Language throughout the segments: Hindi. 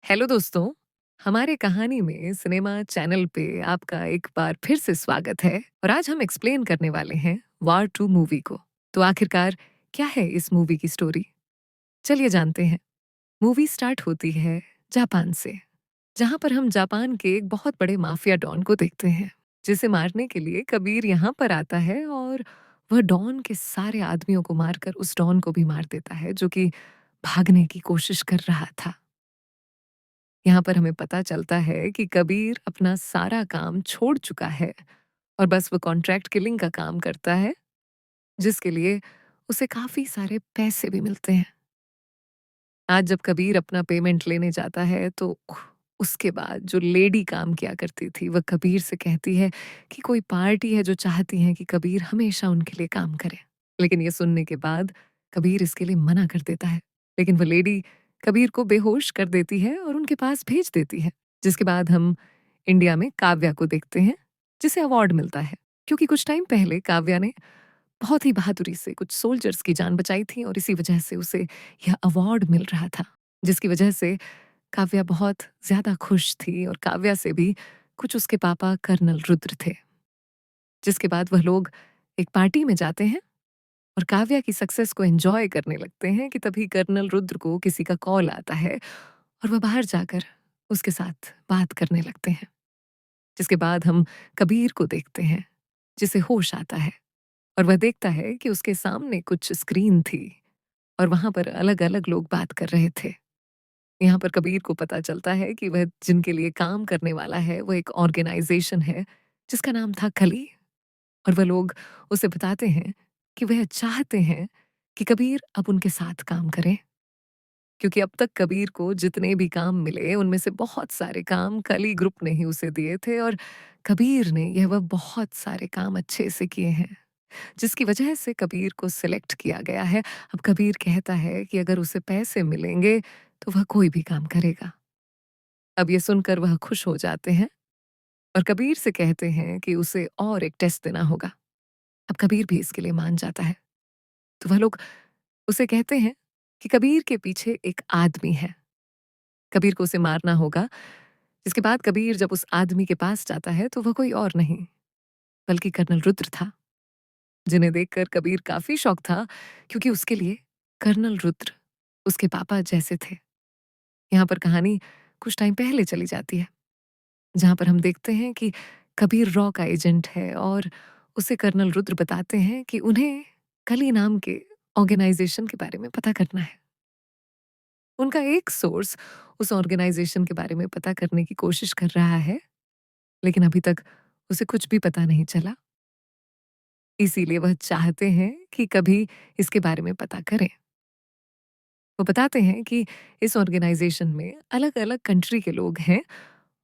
हेलो दोस्तों, हमारे कहानी में सिनेमा चैनल पे आपका एक बार फिर से स्वागत है और आज हम एक्सप्लेन करने वाले हैं वार 2 मूवी को। तो आखिरकार क्या है इस मूवी की स्टोरी? चलिए जानते हैं। मूवी स्टार्ट होती है जापान से, जहां पर हम जापान के एक बहुत बड़े माफिया डॉन को देखते हैं, जिसे मारने के लिए कबीर यहाँ पर आता है और वह डॉन के सारे आदमियों को मारकर उस डॉन को भी मार देता है जो कि भागने की कोशिश कर रहा था। यहाँ पर हमें पता चलता है कि कबीर अपना सारा काम छोड़ चुका है और बस वो कॉन्ट्रैक्ट किलिंग का काम करता है, जिसके लिए उसे काफ़ी सारे पैसे भी मिलते हैं। आज जब कबीर अपना पेमेंट लेने जाता है तो उसके बाद जो लेडी काम किया करती थी, वह कबीर से कहती है कि कोई पार्टी है जो चाहती है कि कबीर हमेशा उनके लिए काम करे। लेकिन ये सुनने के बाद कबीर इसके लिए मना कर देता है। लेकिन वह लेडी कबीर को बेहोश कर देती है और उनके पास भेज देती है। जिसके बाद हम इंडिया में काव्या को देखते हैं, जिसे अवार्ड मिलता है, क्योंकि कुछ टाइम पहले काव्या ने बहुत ही बहादुरी से कुछ सोल्जर्स की जान बचाई थी और इसी वजह से उसे यह अवार्ड मिल रहा था, जिसकी वजह से काव्या बहुत ज्यादा खुश थी और काव्या से भी कुछ उसके पापा कर्नल रुद्र थे। जिसके बाद वह लोग एक पार्टी में जाते हैं और काव्या की सक्सेस को एंजॉय करने लगते हैं कि तभी कर्नल रुद्र को किसी का कॉल आता है और वह बाहर जाकर उसके साथ बात करने लगते हैं। जिसके बाद हम कबीर को देखते हैं, जिसे होश आता है और वह देखता है कि उसके सामने कुछ स्क्रीन थी और वहां पर अलग-अलग लोग बात कर रहे थे। यहाँ पर कबीर को पता चलता है कि वह जिनके लिए काम करने वाला है, वो एक ऑर्गेनाइजेशन है जिसका नाम था कली। और वह लोग उसे बताते हैं कि वह चाहते हैं कि कबीर अब उनके साथ काम करे, क्योंकि अब तक कबीर को जितने भी काम मिले उनमें से बहुत सारे काम कली ग्रुप ने ही उसे दिए थे और कबीर ने यह वह बहुत सारे काम अच्छे से किए हैं, जिसकी वजह से कबीर को सिलेक्ट किया गया है। अब कबीर कहता है कि अगर उसे पैसे मिलेंगे तो वह कोई भी काम करेगा। अब ये सुनकर वह खुश हो जाते हैं और कबीर से कहते हैं कि उसे और एक टेस्ट देना होगा। अब कबीर भी इसके लिए मान जाता है। तो वह लोग उसे कहते हैं कि कबीर के पीछे एक आदमी है, कबीर को उसे मारना होगा। जिसके बाद कबीर जब उस आदमी के पास जाता है तो वह कोई और नहीं बल्कि कर्नल रुद्र था, जिन्हें देखकर कबीर काफी शॉक था, क्योंकि उसके लिए कर्नल रुद्र उसके पापा जैसे थे। यहाँ पर कहानी कुछ टाइम पहले चली जाती है, जहाँ पर हम देखते हैं कि कबीर रॉ का एजेंट है और उसे कर्नल रुद्र बताते हैं कि उन्हें कली नाम के ऑर्गेनाइजेशन के बारे में पता करना है। उनका एक सोर्स उस ऑर्गेनाइजेशन के बारे में पता करने की कोशिश कर रहा है, लेकिन अभी तक उसे कुछ भी पता नहीं चला। इसीलिए वह चाहते हैं कि कभी इसके बारे में पता करें। वो बताते हैं कि इस ऑर्गेनाइजेशन में अलग-अलग कंट्री के लोग हैं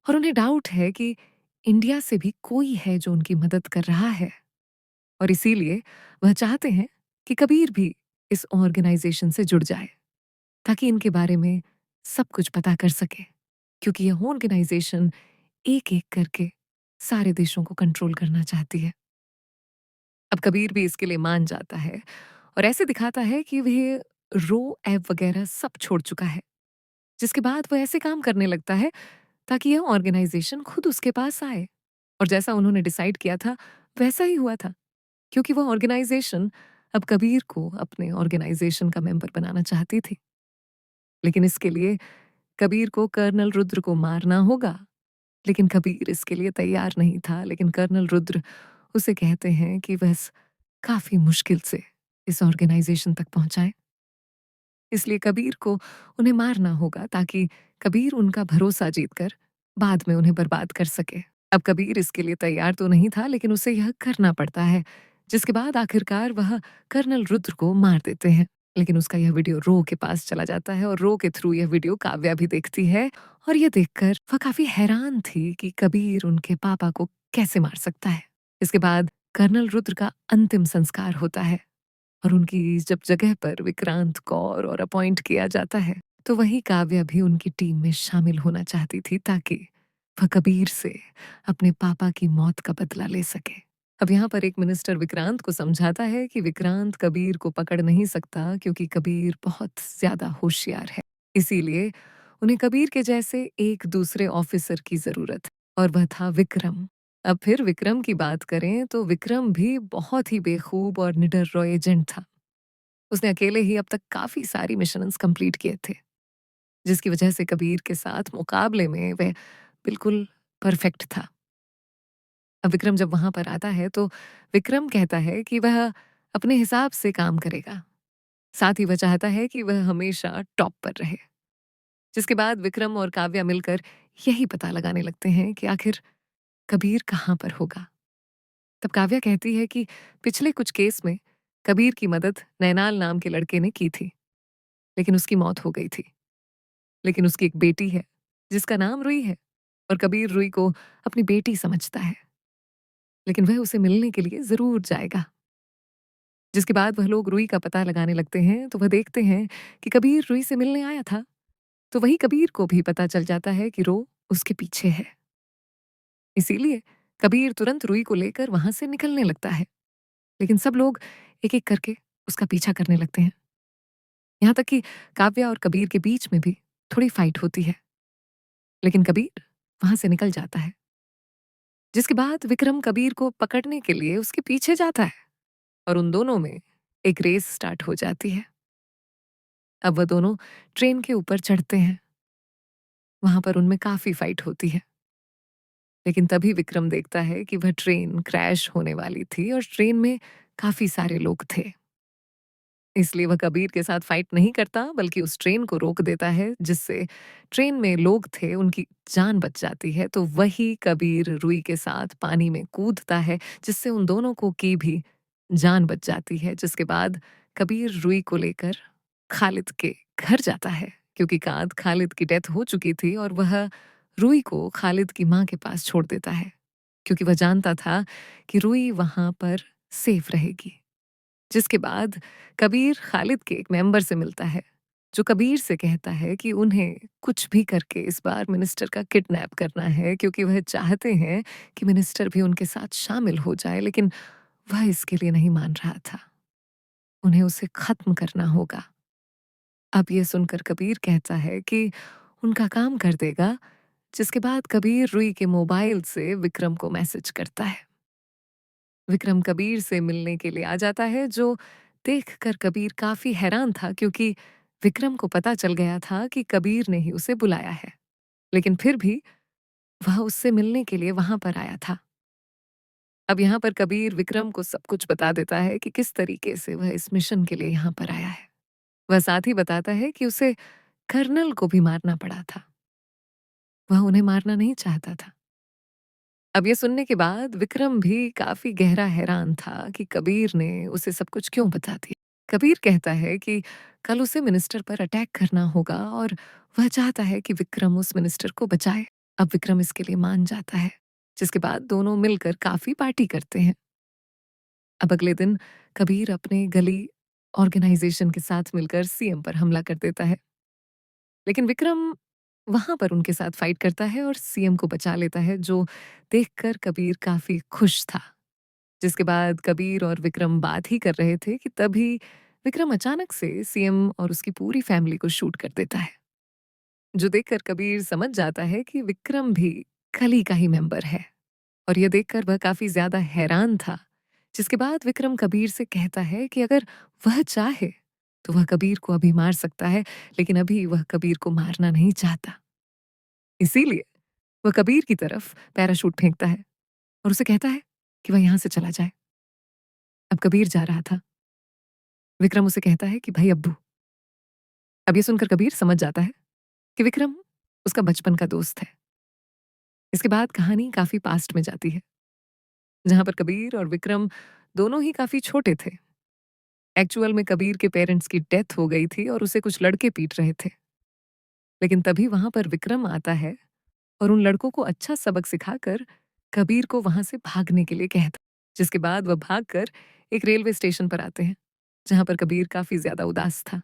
और उन्हें डाउट है कि इंडिया से भी कोई है जो उनकी मदद कर रहा है, और इसीलिए वह चाहते हैं कि कबीर भी इस ऑर्गेनाइजेशन से जुड़ जाए, ताकि इनके बारे में सब कुछ पता कर सके, क्योंकि यह ऑर्गेनाइजेशन एक-एक करके सारे देशों को कंट्रोल करना चाहती है। अब कबीर भी इसके लिए मान जाता है और ऐसे दिखाता है कि वह रो ऐप वगैरह सब छोड़ चुका है। जिसके बाद वो ऐसे काम करने लगता है ताकि यह ऑर्गेनाइजेशन खुद उसके पास आए। और जैसा उन्होंने डिसाइड किया था वैसा ही हुआ था, क्योंकि वह ऑर्गेनाइजेशन अब कबीर को अपने ऑर्गेनाइजेशन का मेंबर बनाना चाहती थी। लेकिन इसके लिए कबीर को कर्नल रुद्र को मारना होगा। लेकिन कबीर इसके लिए तैयार नहीं था, लेकिन कर्नल रुद्र उसे कहते हैं कि वह काफी मुश्किल से इस ऑर्गेनाइजेशन तक पहुंचाए। इसलिए कबीर को उन्हें मारना होगा ताकि कबीर उनका भरोसा जीतकर बाद में उन्हें बर्बाद कर सके। अब कबीर इसके लिए तैयार तो नहीं था, लेकिन उसे यह करना पड़ता है। जिसके बाद आखिरकार वह कर्नल रुद्र को मार देते हैं। लेकिन उसका यह वीडियो रो के पास चला जाता है और रो के थ्रू यह वीडियो काव्या भी देखती है और यह देखकर वह काफी हैरान थी कि कबीर उनके पापा को कैसे मार सकता है। इसके बाद कर्नल रुद्र का अंतिम संस्कार होता है और उनकी जब जगह पर विक्रांत कौर और अपॉइंट किया जाता है, तो वही काव्या भी उनकी टीम में शामिल होना चाहती थी ताकि वह कबीर से अपने पापा की मौत का बदला ले सके। अब यहाँ पर एक मिनिस्टर विक्रांत को समझाता है कि विक्रांत कबीर को पकड़ नहीं सकता, क्योंकि कबीर बहुत ज्यादा होशियार है। इसीलिए उन्हें कबीर के जैसे एक दूसरे ऑफिसर की जरूरत और वह था विक्रम। अब फिर विक्रम की बात करें तो विक्रम भी बहुत ही बेखूब और निडर रॉय एजेंट था। उसने अकेले ही अब तक काफी सारी मिशंस कंप्लीट किए थे, जिसकी वजह से कबीर के साथ मुकाबले में वह बिल्कुल परफेक्ट था। अब विक्रम जब वहां पर आता है तो विक्रम कहता है कि वह अपने हिसाब से काम करेगा। साथ ही वह चाहता है कि वह हमेशा टॉप पर रहे। जिसके बाद विक्रम और काव्या मिलकर यही पता लगाने लगते हैं कि आखिर कबीर कहाँ पर होगा। तब काव्या कहती है कि पिछले कुछ केस में कबीर की मदद नैनाल नाम के लड़के ने की थी, लेकिन उसकी मौत हो गई थी। लेकिन उसकी एक बेटी है जिसका नाम रुई है, और कबीर रुई को अपनी बेटी समझता है, लेकिन वह उसे मिलने के लिए जरूर जाएगा। जिसके बाद वह लोग रुई का पता लगाने लगते हैं तो वह देखते हैं कि कबीर रुई से मिलने आया था। तो वही कबीर को भी पता चल जाता है कि रो उसके पीछे है। इसीलिए कबीर तुरंत रुई को लेकर वहां से निकलने लगता है, लेकिन सब लोग एक एक करके उसका पीछा करने लगते हैं। यहाँ तक कि काव्या और कबीर के बीच में भी थोड़ी फाइट होती है, लेकिन कबीर वहां से निकल जाता है। जिसके बाद विक्रम कबीर को पकड़ने के लिए उसके पीछे जाता है और उन दोनों में एक रेस स्टार्ट हो जाती है। अब वह दोनों ट्रेन के ऊपर चढ़ते हैं। वहां पर उनमें काफी फाइट होती है, लेकिन तभी विक्रम देखता है कि वह ट्रेन क्रैश होने वाली थी और ट्रेन में काफी सारे लोग थे। इसलिए वह कबीर के साथ फाइट नहीं करता, बल्कि उस ट्रेन को रोक देता है, जिससे ट्रेन में लोग थे उनकी जान बच जाती है। तो वही कबीर रुई के साथ पानी में कूदता है, जिससे उन दोनों को की भी जान बच जाती है। जिसके बाद कबीर रुई को लेकर खालिद के घर जाता है, क्योंकि काद खालिद की डेथ हो चुकी थी और वह रुई को खालिद की माँ के पास छोड़ देता है, क्योंकि वह जानता था कि रुई वहां पर सेफ रहेगी। जिसके बाद कबीर खालिद के एक मेंबर से मिलता है, जो कबीर से कहता है कि उन्हें कुछ भी करके इस बार मिनिस्टर का किडनैप करना है, क्योंकि वह चाहते हैं कि मिनिस्टर भी उनके साथ शामिल हो जाए। लेकिन वह इसके लिए नहीं मान रहा था। उन्हें उसे खत्म करना होगा। अब ये सुनकर कबीर कहता है कि उनका काम कर देगा। जिसके बाद कबीर रुई के मोबाइल से विक्रम को मैसेज करता है। विक्रम कबीर से मिलने के लिए आ जाता है, जो देखकर कबीर काफी हैरान था, क्योंकि विक्रम को पता चल गया था कि कबीर ने ही उसे बुलाया है। लेकिन फिर भी वह उससे मिलने के लिए वहां पर आया था। अब यहाँ पर कबीर विक्रम को सब कुछ बता देता है कि किस तरीके से वह इस मिशन के लिए यहाँ पर आया है। वह साथ ही बताता है कि उसे कर्नल को भी मारना पड़ा था। वह उन्हें मारना नहीं चाहता था। अब ये सुनने के बाद विक्रम भी काफी गहरा हैरान था कि कबीर ने उसे सब कुछ क्यों बता दिया। कबीर कहता है कि कल उसे मिनिस्टर पर अटैक करना होगा और वह चाहता है कि विक्रम उस मिनिस्टर को बचाए। अब विक्रम इसके लिए मान जाता है, जिसके बाद दोनों मिलकर काफी पार्टी करते हैं। अब अगले दिन कबीर अपने गली ऑर्गेनाइजेशन के साथ मिलकर सीएम पर हमला कर देता है, लेकिन विक्रम वहां पर उनके साथ फाइट करता है और सीएम को बचा लेता है, जो देखकर कबीर काफी खुश था। जिसके बाद कबीर और विक्रम बात ही कर रहे थे कि तभी विक्रम अचानक से सीएम और उसकी पूरी फैमिली को शूट कर देता है, जो देखकर कबीर समझ जाता है कि विक्रम भी खली का ही मेंबर है। और यह देखकर वह काफी ज्यादा हैरान था। जिसके बाद विक्रम कबीर से कहता है कि अगर वह चाहे तो वह कबीर को अभी मार सकता है, लेकिन अभी वह कबीर को मारना नहीं चाहता। इसीलिए वह कबीर की तरफ पैराशूट फेंकता है और उसे कहता है कि वह यहां से चला जाए। अब कबीर जा रहा था। विक्रम उसे कहता है कि भाई अब्बू। अब ये सुनकर कबीर समझ जाता है कि विक्रम उसका बचपन का दोस्त है। इसके बाद कहानी काफी पास्ट में जाती है, जहां पर कबीर और विक्रम दोनों ही काफी छोटे थे। एक्चुअल में कबीर के पेरेंट्स की डेथ हो गई थी और उसे कुछ लड़के पीट रहे थे। लेकिन तभी वहां पर विक्रम आता है और उन लड़कों को अच्छा सबक सिखाकर कबीर को वहां से भागने के लिए कहता। जिसके बाद वह भागकर एक रेलवे स्टेशन पर आते हैं, जहां पर कबीर काफी ज्यादा उदास था।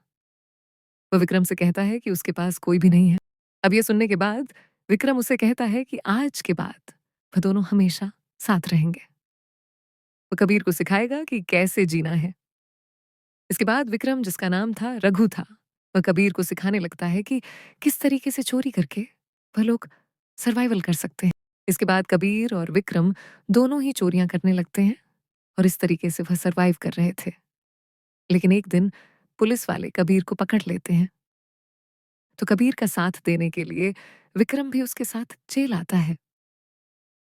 वह विक्रम से कहता है कि उसके पास कोई भी नहीं है। अब ये सुनने के बाद विक्रम उसे कहता है कि आज के बाद वह दोनों हमेशा साथ रहेंगे। वो कबीर को सिखाएगा कि कैसे जीना है। इसके बाद विक्रम, जिसका नाम था रघु था, वह कबीर को सिखाने लगता है कि किस तरीके से चोरी करके वह लोग सर्वाइवल कर सकते हैं। इसके बाद कबीर और विक्रम दोनों ही चोरियां करने लगते हैं और इस तरीके से वह सर्वाइव कर रहे थे। लेकिन एक दिन पुलिस वाले कबीर को पकड़ लेते हैं, तो कबीर का साथ देने के लिए विक्रम भी उसके साथ जेल आता है।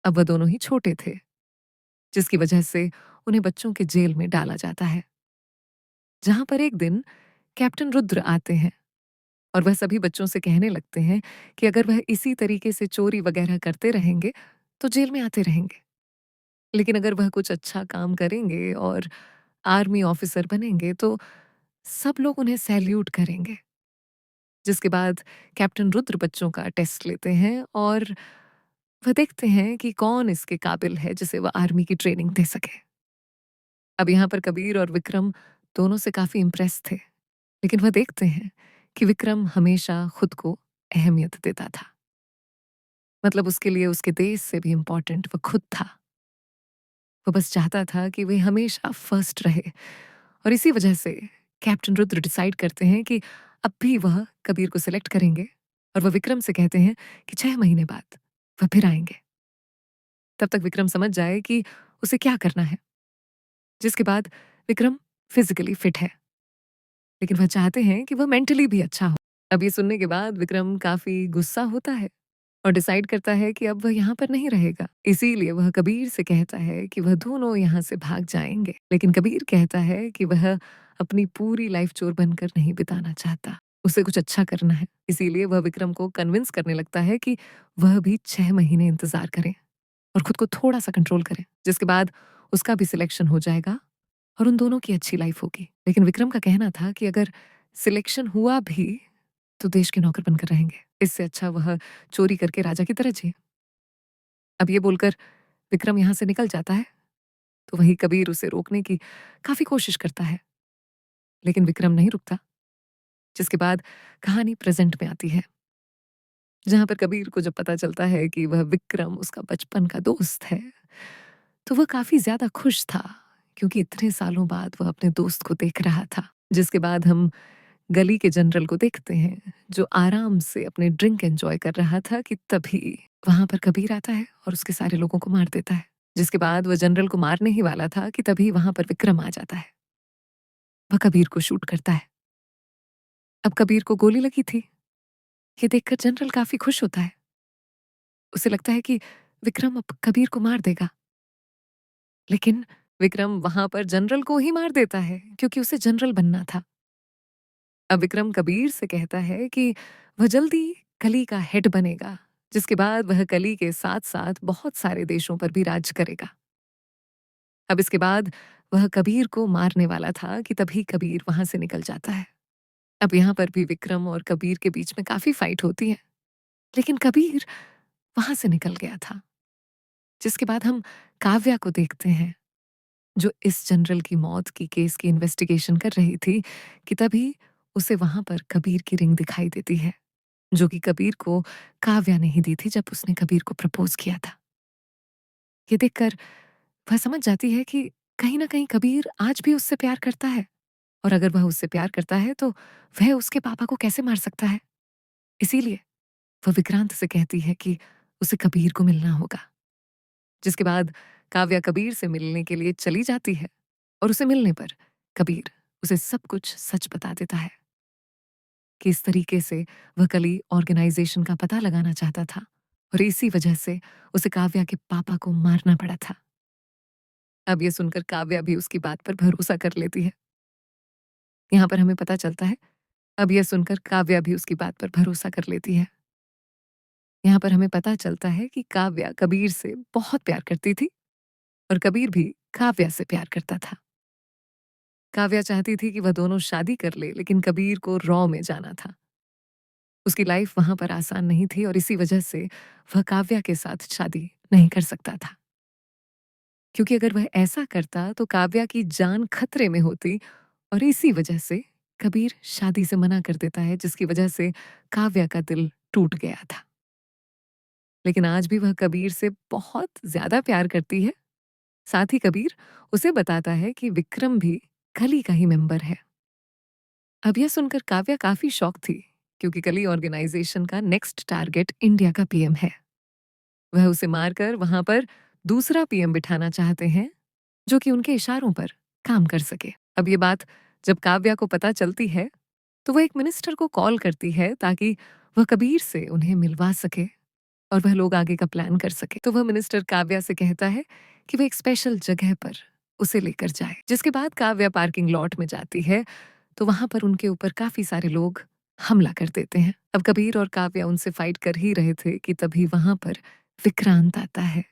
अब वह दोनों ही छोटे थे, जिसकी वजह से उन्हें बच्चों के जेल में डाला जाता है, जहां पर एक दिन कैप्टन रुद्र आते हैं और वह सभी बच्चों से कहने लगते हैं कि अगर वह इसी तरीके से चोरी वगैरह करते रहेंगे तो जेल में आते रहेंगे, लेकिन अगर वह कुछ अच्छा काम करेंगे और आर्मी ऑफिसर बनेंगे तो सब लोग उन्हें सैल्यूट करेंगे। जिसके बाद कैप्टन रुद्र बच्चों का टेस्ट लेते हैं और वह देखते हैं कि कौन इसके काबिल है जिसे वह आर्मी की ट्रेनिंग दे सके। अब यहाँ पर कबीर और विक्रम दोनों से काफी इम्प्रेस थे, लेकिन वह देखते हैं कि विक्रम हमेशा खुद को अहमियत देता था। मतलब उसके लिए उसके देश से भी इम्पोर्टेंट वह खुद था। वो बस चाहता था कि वे हमेशा फर्स्ट रहे और इसी वजह से कैप्टन रुद्र डिसाइड करते हैं कि अब भी वह कबीर को सिलेक्ट करेंगे और वह विक्रम से कहते हैं कि 6 महीने बाद वह फिर आएंगे। तब तक विक्रम समझ जाए कि उसे क्या करना है। जिसके बाद विक्रम फिजिकली फिट है, लेकिन वह चाहते हैं कि वह मेंटली भी अच्छा हो। अब ये सुनने के बाद विक्रम काफी गुस्सा होता है और डिसाइड करता है कि अब वह यहाँ पर नहीं रहेगा। इसीलिए वह कबीर से कहता है कि वह दोनों यहाँ से भाग जाएंगे, लेकिन कबीर कहता है कि वह अपनी पूरी लाइफ चोर बनकर नहीं बिताना चाहता, उसे कुछ अच्छा करना है। इसीलिए वह विक्रम को कन्विंस करने लगता है कि वह भी 6 महीने इंतजार करे और खुद को थोड़ा सा कंट्रोल करे, जिसके बाद उसका भी सिलेक्शन हो जाएगा और उन दोनों की अच्छी लाइफ होगी। लेकिन विक्रम का कहना था कि अगर सिलेक्शन हुआ भी तो देश के नौकर बनकर रहेंगे, इससे अच्छा वह चोरी करके राजा की तरह जिए। अब ये बोलकर विक्रम यहाँ से निकल जाता है, तो वही कबीर उसे रोकने की काफी कोशिश करता है, लेकिन विक्रम नहीं रुकता। जिसके बाद कहानी प्रेजेंट में आती है, जहां पर कबीर को जब पता चलता है कि वह विक्रम उसका बचपन का दोस्त है, तो वह काफी ज्यादा खुश था, क्योंकि इतने सालों बाद वह अपने दोस्त को देख रहा था। जिसके बाद हम गली के जनरल को देखते हैं, जो आराम से अपने ड्रिंक एंजॉय कर रहा था कि तभी वहां पर कबीर आता है और उसके सारे लोगों को मार देता है। जिसके बाद वह जनरल को मारने ही वाला था कि तभी वहां पर विक्रम आ जाता है। वह कबीर को शूट करता है। अब कबीर को गोली लगी थी, ये देखकर जनरल काफी खुश होता है। उसे लगता है कि विक्रम अब कबीर को मार देगा, लेकिन विक्रम वहां पर जनरल को ही मार देता है, क्योंकि उसे जनरल बनना था। अब विक्रम कबीर से कहता है कि वह जल्दी कली का हेड बनेगा, जिसके बाद वह कली के साथ साथ बहुत सारे देशों पर भी राज करेगा। अब इसके बाद वह कबीर को मारने वाला था कि तभी कबीर वहां से निकल जाता है। अब यहाँ पर भी विक्रम और कबीर के बीच में काफी फाइट होती है, लेकिन कबीर वहां से निकल गया था। जिसके बाद हम काव्या को देखते हैं, जो इस जनरल की मौत की केस की इन्वेस्टिगेशन कर रही थी कि तभी उसे वहां पर कबीर की रिंग दिखाई देती है, जो कि कबीर को काव्या ने ही दी थी जब उसने कबीर को प्रपोज किया था। ये देखकर वह समझ जाती है कि कहीं ना कहीं कबीर आज भी उससे प्यार करता है, और अगर वह उससे प्यार करता है तो वह उसके पापा को कैसे मार सकता है। इसीलिए वह विक्रांत से कहती है कि उसे कबीर को मिलना होगा। जिसके बाद काव्या कबीर से मिलने के लिए चली जाती है और उसे मिलने पर कबीर उसे सब कुछ सच बता देता है कि इस तरीके से वह कली ऑर्गेनाइजेशन का पता लगाना चाहता था और इसी वजह से उसे काव्या के पापा को मारना पड़ा था। अब ये सुनकर काव्या भी उसकी बात पर भरोसा कर लेती है। यहाँ पर हमें पता चलता है, अब यह सुनकर काव्या भी उसकी बात पर भरोसा कर लेती है। यहाँ पर हमें पता चलता है कि काव्या कबीर से बहुत प्यार करती थी और कबीर भी काव्या से प्यार करता था। काव्या चाहती थी कि वह दोनों शादी कर ले, लेकिन कबीर को रॉ में जाना था। उसकी लाइफ वहां पर आसान नहीं थी और इसी वजह से वह काव्या के साथ शादी नहीं कर सकता था, क्योंकि अगर वह ऐसा करता तो काव्या की जान खतरे में होती और इसी वजह से कबीर शादी से मना कर देता है, जिसकी वजह से काव्या का दिल टूट गया था। लेकिन आज भी वह कबीर से बहुत ज्यादा प्यार करती है। साथ ही कबीर उसे बताता है कि विक्रम भी कली का ही मेंबर है। अब यह सुनकर काव्या काफी शॉक थी, क्योंकि कली ऑर्गेनाइजेशन का नेक्स्ट टारगेट इंडिया का पीएम है। वह उसे मारकर वहां पर दूसरा पीएम बिठाना चाहते हैं, जो कि उनके इशारों पर काम कर सके। अब ये बात जब काव्या को पता चलती है, तो वह एक मिनिस्टर को कॉल करती है ताकि वह कबीर से उन्हें मिलवा सके और वह लोग आगे का प्लान कर सके। तो वह मिनिस्टर काव्या से कहता है कि वह एक स्पेशल जगह पर उसे लेकर जाए। जिसके बाद काव्या पार्किंग लॉट में जाती है, तो वहां पर उनके ऊपर काफी सारे लोग हमला कर देते हैं। अब कबीर और काव्या उनसे फाइट कर ही रहे थे कि तभी वहां पर विक्रांत आता है।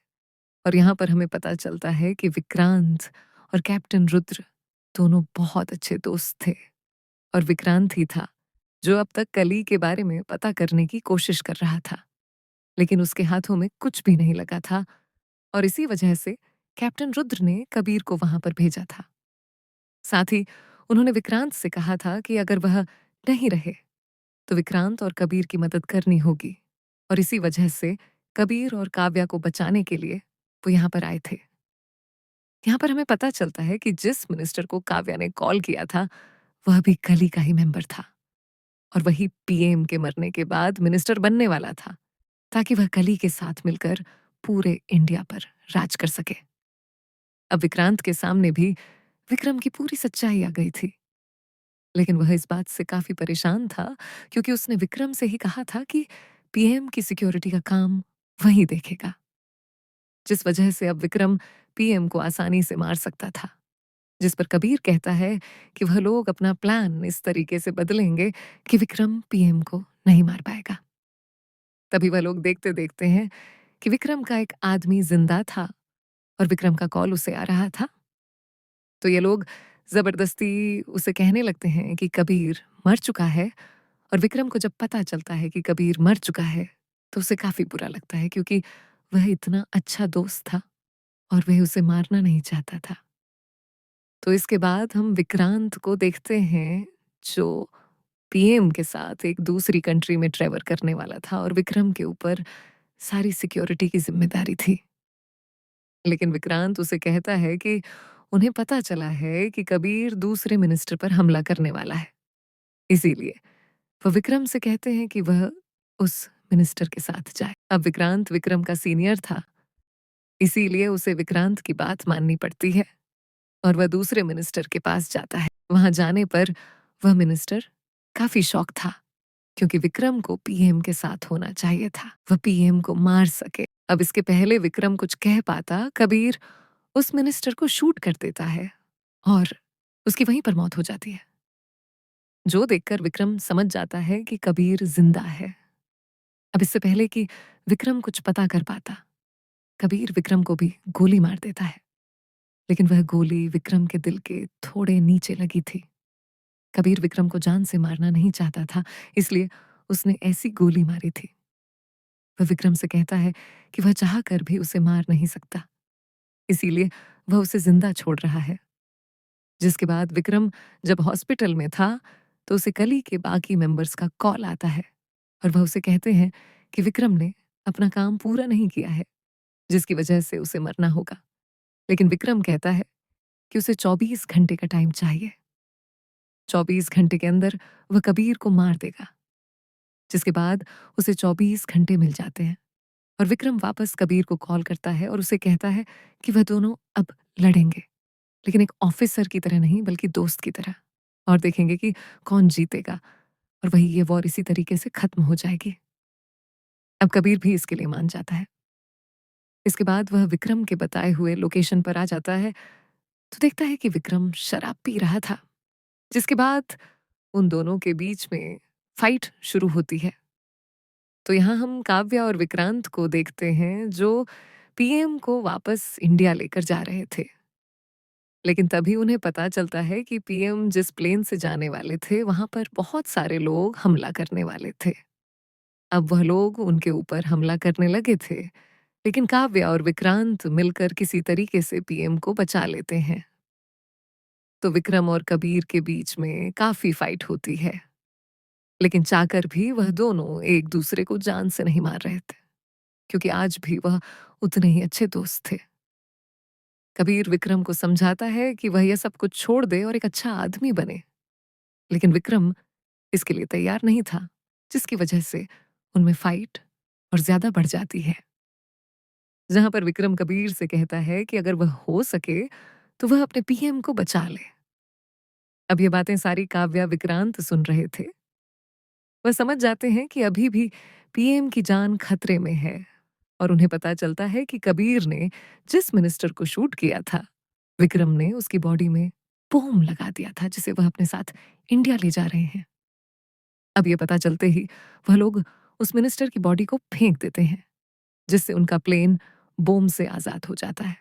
और यहाँ पर हमें पता चलता है कि विक्रांत और कैप्टन रुद्र दोनों बहुत अच्छे दोस्त थे, और विक्रांत ही था जो अब तक कली के बारे में पता करने की कोशिश कर रहा था, लेकिन उसके हाथों में कुछ भी नहीं लगा था। और इसी वजह से कैप्टन रुद्र ने कबीर को वहां पर भेजा था। साथ ही उन्होंने विक्रांत से कहा था कि अगर वह नहीं रहे तो विक्रांत और कबीर की मदद करनी होगी, और इसी वजह से कबीर और काव्या को बचाने के लिए वो यहाँ पर आए थे। यहाँ पर हमें पता चलता है कि जिस मिनिस्टर को काव्या ने कॉल किया था, वह भी कली का ही मेंबर था, और वही पीएम के मरने के बाद मिनिस्टर बनने वाला था, ताकि वह कली के साथ मिलकर पूरे इंडिया पर राज कर सके। अब विक्रांत के सामने भी विक्रम की पूरी सच्चाई आ गई थी, लेकिन वह इस बात से काफी परेशान था, क्योंकि उसने विक्रम से ही कहा था कि पीएम की सिक्योरिटी का काम वही देखेगा, जिस वजह से अब विक्रम पीएम को आसानी से मार सकता था। जिस पर कबीर कहता है कि वह लोग अपना प्लान इस तरीके से बदलेंगे कि विक्रम पीएम को नहीं मार पाएगा। तभी वह लोग देखते देखते हैं कि विक्रम का एक आदमी जिंदा था और विक्रम का कॉल उसे आ रहा था। तो ये लोग जबरदस्ती उसे कहने लगते हैं कि कबीर मर चुका है, और विक्रम को जब पता चलता है कि कबीर मर चुका है, तो उसे काफी बुरा लगता है, क्योंकि वह इतना अच्छा दोस्त था और वह उसे मारना नहीं चाहता था। तो इसके बाद हम विक्रांत को देखते हैं, जो पीएम के साथ एक दूसरी कंट्री में ट्रैवल करने वाला था, और विक्रम के ऊपर सारी सिक्योरिटी की जिम्मेदारी थी। लेकिन विक्रांत उसे कहता है कि उन्हें पता चला है कि कबीर दूसरे मिनिस्टर पर हमला करने वाला है, इसीलिए वह विक्रम से कहते हैं कि वह उस मिनिस्टर के साथ जाए। अब विक्रांत विक्रम का सीनियर था, इसीलिए उसे विक्रांत की बात माननी पड़ती है, और वह दूसरे मिनिस्टर के पास जाता है। वहां जाने पर वह मिनिस्टर काफी शॉक था, क्योंकि विक्रम को पीएम के साथ होना चाहिए था, वह पीएम को मार सके। अब इसके पहले विक्रम कुछ कह पाता, कबीर उस मिनिस्टर को शूट कर देता है और उसकी वहीं पर मौत हो जाती है, जो देखकर विक्रम समझ जाता है कि कबीर जिंदा है। अब इससे पहले कि विक्रम कुछ पता कर पाता, कबीर विक्रम को भी गोली मार देता है, लेकिन वह गोली विक्रम के दिल के थोड़े नीचे लगी थी। कबीर विक्रम को जान से मारना नहीं चाहता था, इसलिए उसने ऐसी गोली मारी थी। वह विक्रम से कहता है कि वह चाह कर भी उसे मार नहीं सकता, इसीलिए वह उसे जिंदा छोड़ रहा है। जिसके बाद विक्रम जब हॉस्पिटल में था, तो उसे कली के बाकी मेंबर्स का कॉल आता है, और वह उसे कहते हैं कि विक्रम ने अपना काम पूरा नहीं किया है, जिसकी वजह से उसे मरना होगा। लेकिन विक्रम कहता है कि उसे 24 घंटे का टाइम चाहिए। 24 घंटे के अंदर वह कबीर को मार देगा। जिसके बाद उसे 24 घंटे मिल जाते हैं, और विक्रम वापस कबीर को कॉल करता है और उसे कहता है कि वह दोनों अब लड़ेंगे, लेकिन एक ऑफिसर की तरह नहीं, बल्कि दोस्त की तरह, और देखेंगे कि कौन जीतेगा, और वही ये वॉर इसी तरीके से खत्म हो जाएगी। अब कबीर भी इसके लिए मान जाता है। इसके बाद वह विक्रम के बताए हुए लोकेशन पर आ जाता है, तो देखता है कि विक्रम शराब पी रहा था। जिसके बाद उन दोनों के बीच में फाइट शुरू होती है। तो यहाँ हम काव्या और विक्रांत को देखते हैं, जो पीएम को वापस इंडिया लेकर जा रहे थे। लेकिन तभी उन्हें पता चलता है कि पीएम जिस प्लेन से जाने वाले थे, वहां पर बहुत सारे लोग हमला करने वाले थे। अब वह लोग उनके ऊपर हमला करने लगे थे, लेकिन काव्या और विक्रांत मिलकर किसी तरीके से पीएम को बचा लेते हैं। तो विक्रम और कबीर के बीच में काफी फाइट होती है, लेकिन चाहकर भी वह दोनों एक दूसरे को जान से नहीं मार रहे थे, क्योंकि आज भी वह उतने ही अच्छे दोस्त थे। कबीर विक्रम को समझाता है कि वह यह सब कुछ छोड़ दे और एक अच्छा आदमी बने, लेकिन विक्रम इसके लिए तैयार नहीं था, जिसकी वजह से उनमें फाइट और ज्यादा बढ़ जाती है। जहां पर विक्रम कबीर से कहता है कि अगर वह हो सके तो वह अपने पीएम को बचा ले। अब ये बातें सारी काव्या विक्रांत सुन रहे थे। वह समझ जाते हैं कि अभी भी पीएम की जान खतरे में है और उन्हें पता चलता है कि कबीर ने जिस मिनिस्टर को शूट किया था, विक्रम ने उसकी बॉडी में बॉम्ब लगा दिया था जिसे वह अपने साथ इंडिया ले जा रहे हैं। अब ये पता चलते ही वह लोग उस मिनिस्टर की बॉडी को फेंक देते हैं, जिससे उनका प्लेन बॉम्ब से आजाद हो जाता है।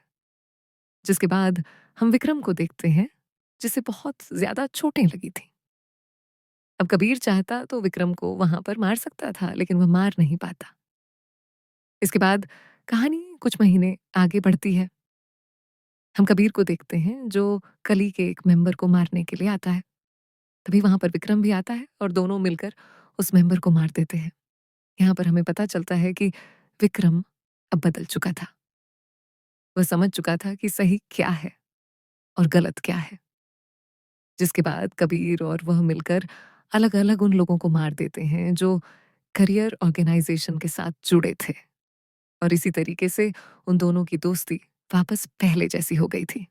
जिसके बाद हम विक्रम को देखते हैं, जिसे बहुत ज्यादा चोटें लगी थी। अब कबीर चाहता तो विक्रम को वहां पर मार सकता था, लेकिन वह मार नहीं पाता। इसके बाद कहानी कुछ महीने आगे बढ़ती है। हम कबीर को देखते हैं जो कली के एक मेंबर को मारने के लिए आता है। तभी वहां पर विक्रम भी आता है और दोनों मिलकर उस मेंबर को मार देते हैं। यहाँ पर हमें पता चलता है कि विक्रम अब बदल चुका था। वह समझ चुका था कि सही क्या है और गलत क्या है। जिसके बाद कबीर और वह मिलकर अलग-अलग उन लोगों को मार देते हैं जो करियर ऑर्गेनाइजेशन के साथ जुड़े थे। और इसी तरीके से उन दोनों की दोस्ती वापस पहले जैसी हो गई थी।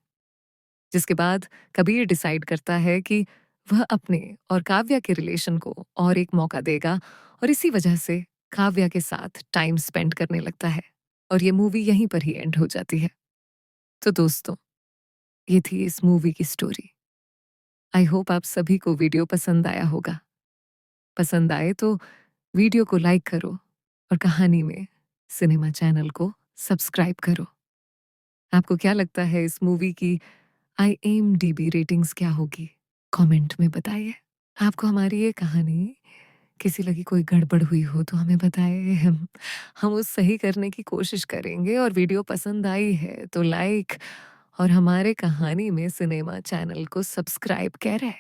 जिसके बाद कबीर डिसाइड करता है कि वह अपने और काव्या के रिलेशन को और एक मौका देगा और इसी वजह से काव्या के साथ टाइम स्पेंड करने लगता है और ये मूवी यहीं पर ही एंड हो जाती है। तो दोस्तों, ये थी इस मूवी की स्टोरी। आई होप आप सभी को वीडियो पसंद आया होगा। पसंद आए तो वीडियो को लाइक करो और कहानी में सिनेमा चैनल को सब्सक्राइब करो। आपको क्या लगता है इस मूवी की IMDb रेटिंग्स क्या होगी? कमेंट में बताइए। आपको हमारी ये कहानी किसी लगी कोई गड़बड़ हुई हो तो हमें बताइए। हम उस सही करने की कोशिश करेंगे और वीडियो पसंद आई है तो लाइक और हमारे कहानी में सिनेमा चैनल को सब्सक्राइब करें।